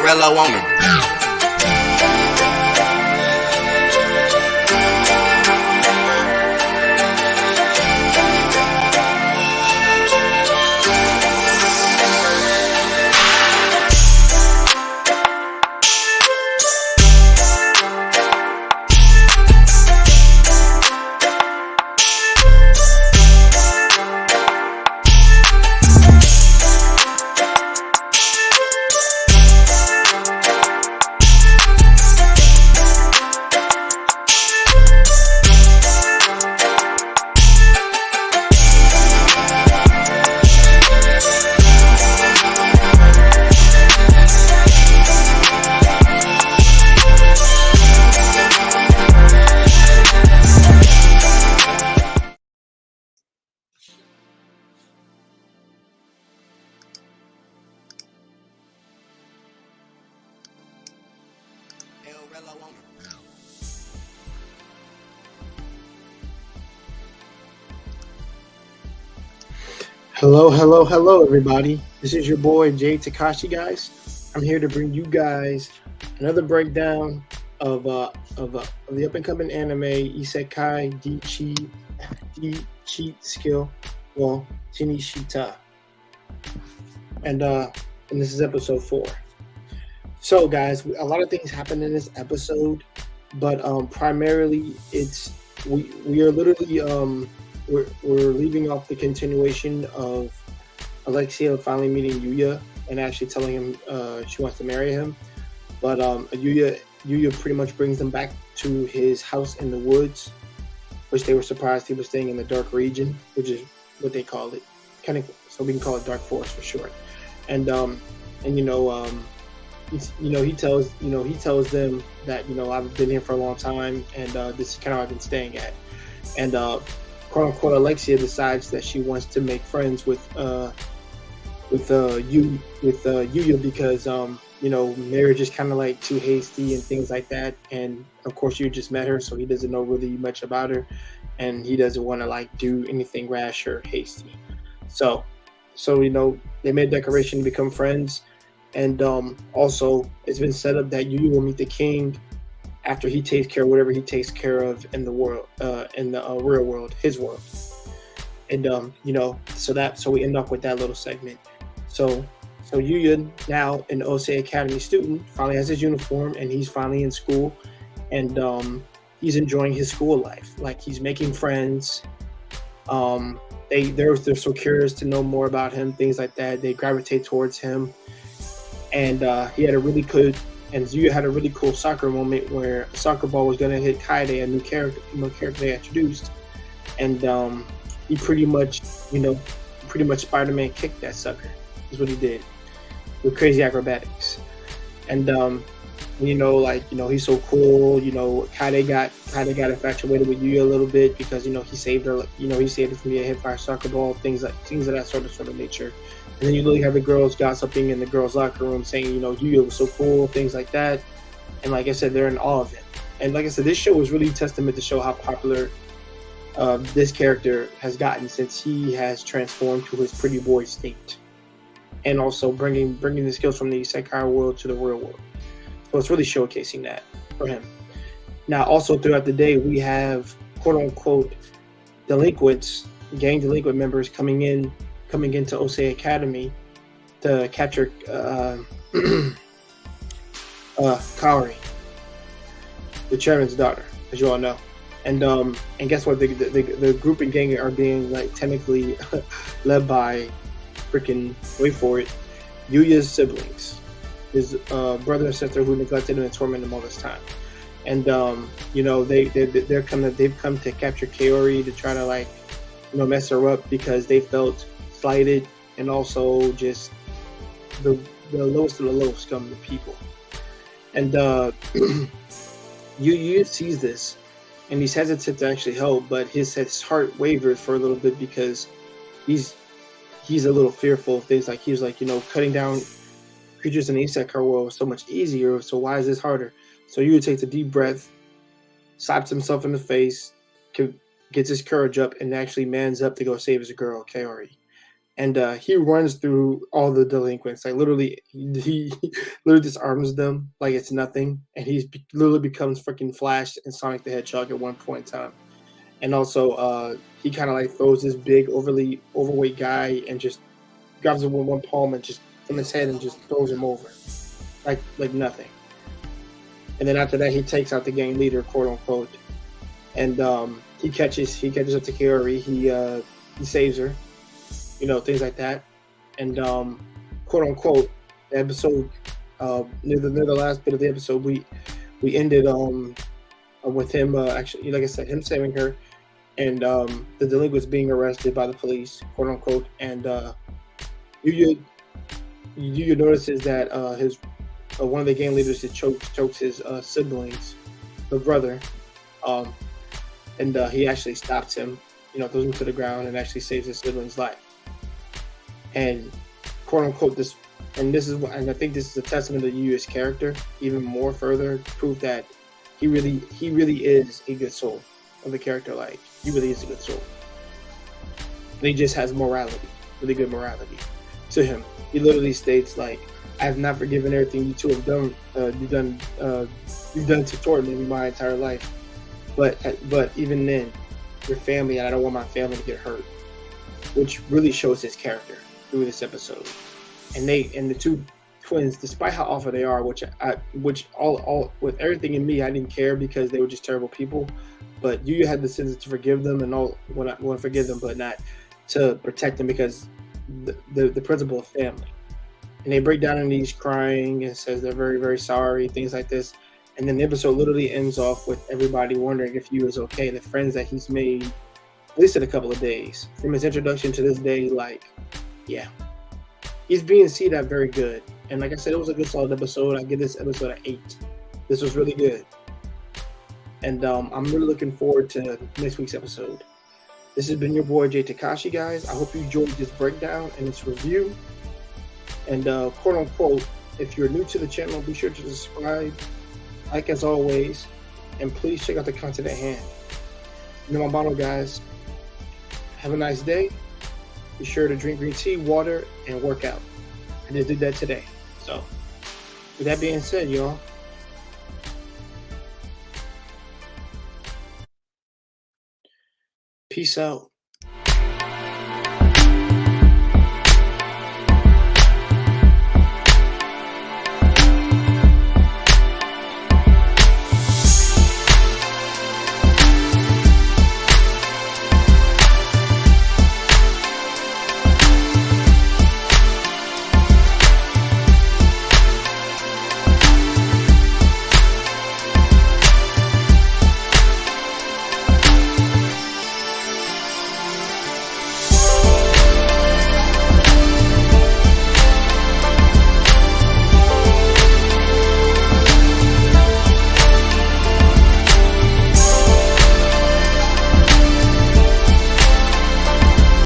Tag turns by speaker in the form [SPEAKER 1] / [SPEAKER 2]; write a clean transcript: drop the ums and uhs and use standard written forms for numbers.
[SPEAKER 1] Rello on him.
[SPEAKER 2] Hello, everybody. This is your boy Jay Takashi, guys. I'm here to bring you guys another breakdown of the up and coming anime Isekai D Cheat Skill, well, Tini Shita, and this is episode 4. So, guys, a lot of things happen in this episode, but primarily we are literally we're leaving off the continuation of Alexia finally meeting Yuya and actually telling him she wants to marry him. But Yuya pretty much brings them back to his house in the woods, which they were surprised he was staying in the dark region, which is what they call it, kind of, so we can call it Dark Forest for short. And he tells them that I've been here for a long time, and this is kind of where I've been staying at. And quote unquote Alexia decides that she wants to make friends with Yuya because marriage is kind of like too hasty and things like that. And of course you just met her, so he doesn't know really much about her, and he doesn't want to like do anything rash or hasty. So they made a declaration to become friends. And also it's been set up that Yuya will meet the king after he takes care of whatever he takes care of in the world, in the real world, his world. And so we end up with that little segment. So Yuya, now an Osei Academy student, finally has his uniform and he's finally in school, and he's enjoying his school life. Like, he's making friends. They're so curious to know more about him, things like that. They gravitate towards him, and Yuya had a really cool soccer moment where a soccer ball was going to hit Kaede, a new character they introduced, and he pretty much Spider-Man kicked that sucker. Is what he did with crazy acrobatics. And he's so cool. Kaede got infatuated with Yuya a little bit because he saved her. He saved her from being hit by a soccer ball, things of that sort of nature. And then you literally have the girls gossiping in the girls' locker room saying, Yuya was so cool, things like that. And like I said, they're in awe of him. And like I said, this show was really a testament to show how popular this character has gotten since he has transformed to his pretty boy state, and also bringing the skills from the Isekai world to the real world. So it's really showcasing that for him. Now, also throughout the day, we have quote unquote gang delinquent members coming into Osei Academy to capture Kaori, the chairman's daughter, as you all know. And guess what? The group and gang are being like technically led by freaking, wait for it, Yuya's siblings, his brother and sister who neglected him and tormented him all this time. And they've come to capture Kaori to try to mess her up because they felt slighted, and also just the lowest of the low scum of the people. And Yuya sees this, and he's hesitant to actually help, but his heart wavers for a little bit because he's a little fearful of things. Like, he was like, cutting down creatures in the Isekai world was so much easier, so why is this harder? So Yuya takes a deep breath, slaps himself in the face, gets his courage up, and actually mans up to go save his girl, Kaori. and he runs through all the delinquents. Like literally, he literally disarms them like it's nothing, and literally becomes freaking Flash and Sonic the Hedgehog at one point in time. And also, he kind of like throws this big, overly overweight guy and just grabs him with one palm and just from his head and just throws him over like nothing. And then after that, he takes out the gang leader, quote unquote, and he catches up to Kiori. He saves her, things like that. And quote unquote, the episode near the last bit of the episode, we ended with him actually, like I said, him saving her, and the delinquents being arrested by the police, quote unquote. And you notices that his one of the gang leaders chokes his siblings, the brother, um, and he actually stops him, throws him to the ground and actually saves his sibling's life. And quote unquote and I think this is a testament to Yuya's character even more further, proof that he really is a good soul of the character. Like he really is a good soul. And he just has morality, really good morality to him. He literally states like, "I have not forgiven everything you two have done. You've done toward me my entire life. But even then, your family, and I don't want my family to get hurt," which really shows his character through this episode. And the two twins, despite how awful they are, which all with everything in me, I didn't care because they were just terrible people. But you had the sense to forgive them and all want to forgive them, but not to protect them because the principle of family. And they break down in these crying and says they're very, very sorry, things like this. And then the episode literally ends off with everybody wondering if Yu is okay. The friends that he's made, at least in a couple of days, from his introduction to this day, like, yeah, he's being seen at very good. And like I said, it was a good solid episode. I give this episode an 8. This was really good. And I'm really looking forward to next week's episode. This has been your boy Jay Takashi, guys. I hope you enjoyed this breakdown and this review. And quote unquote, if you're new to the channel, be sure to subscribe, like as always, and please check out the content at hand. My bottle, guys. Have a nice day. Be sure to drink green tea, water, and work out. I just did that today. So, with that being said, y'all, peace out.